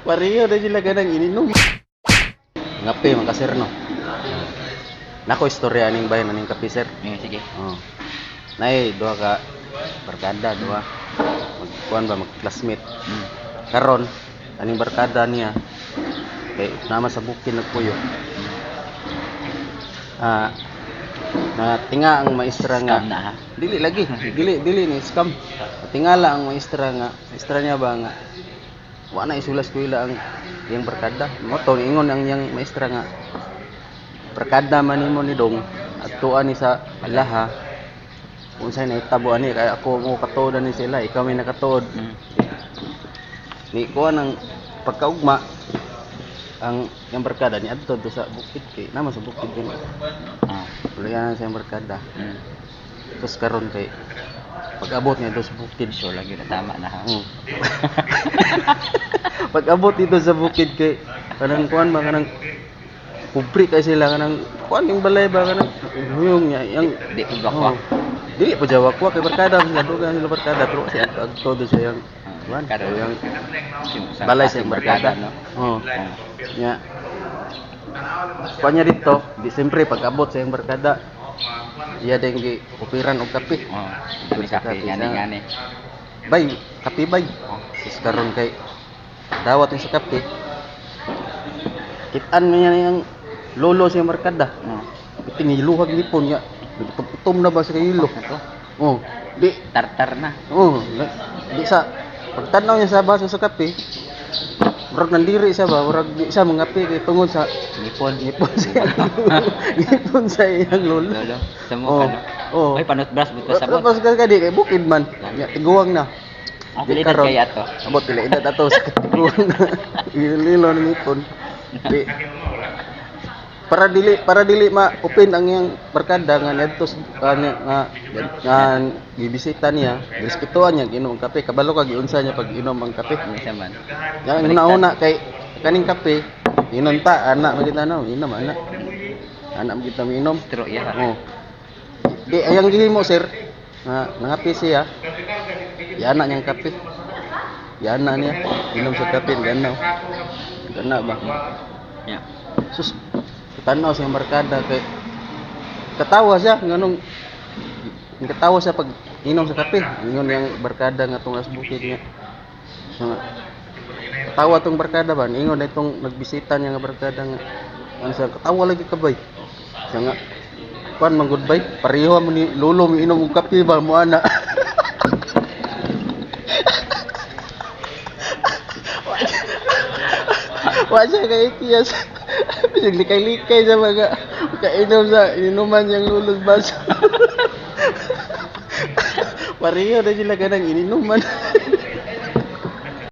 Pareho na sila ganang ininom. Ngapi mga sir no. Nako istorya aning bayan aning kape sir. Sige. Oh. Nay duha ka barkada duha. Magkuan ba mag-classmate. Karon aning barkada niya kay nama sa bukid nagpuyo. Na tinga ang maestra nga. Scam na ha. Dili lagi. Dili ni scam. Tingala ang maestra niya ba nga wa na isulas ko ila ang yang barkada. Mo to ingon ang yang maestra nga barkada man nimo ni dong at tuan ni sa laha. Unsay na itabo ani kay ako mo katuod ni sila, ikaw may nakatuod. Ni kuan ang pagkaugma ang yang barkada ni adto do sa bukid kay nama sa bukid din. Kulian sa yang barkada. Terus karon kay pag-abot niya do sa bukid So lagi na tama na ha. Pag-abot dito sa bukid kay kanang kuan ba kanang kubri kay sila kanang kuan yung balay ba kanang yung yang Di ko gakwa. Dili pa jawak ko kay barkada sa dugan sila barkada pero kasi ang todo sa yang kuan Karon yang sa balay sa yang barkada no. Nya kuanya dito di siyempre pag-abot sa yang barkada iya ding gi opiran og kape. Dili kape ngani. Bay, kape bay. Sis karon kay dawat ni sa kape. Kitaan niya yang lolo sa barkada. Tingiluhag nipon niya. Putom na ba sa kilo? Oh, di Tartar na. oh, di sa pagtanaw niya sa baso sa kape. Murag nandiri siya ba? Murag di siya mangape kay tungod sa Nipon. ngipon sa iyang lolo. Lolo. Sa mo Oh. ano. Oh. Ay panot bras buto sa bot. Tapos kadi kay bukid man. Ya tiguang na. Ang pilitan kaya to. Abot pila edad ato sa tiguang na. Ililo ni ngipon. Di para dili ma-open ang yang barkada nga ngadto nga gibisita niya, respetuhan niya ginom ang kape, kabalo ka giunsa niya pag inom ang kape. Minsan man. Yang una kay kaning kape, inom ta anak magita na, inom anak. Anak kita minom. True ya. Oh. Di ayang gihimo sir. Nangapi siya. Ya anak niyang kape. Ya anak niya inom sa kape ganaw. Gana ba? Ya. Sus tanaw sa barkada kay katawa siya nganong katawa siya pag inom sa kape. Ingon yang barkada nga tong asbukid niya. Katawa tong barkada ba? Ingon itong nagbisita niya nga barkada nga. Ano siya katawa lagi kabay. Siya nga kuan man goodbye. Pareho mo ni lolo mi inom og kape ba mo ana. Wa siya kay tiyas. Bisig likay-likay sa mga kainom sa inuman niyang lulus baso. Pareho na sila ganang ininuman.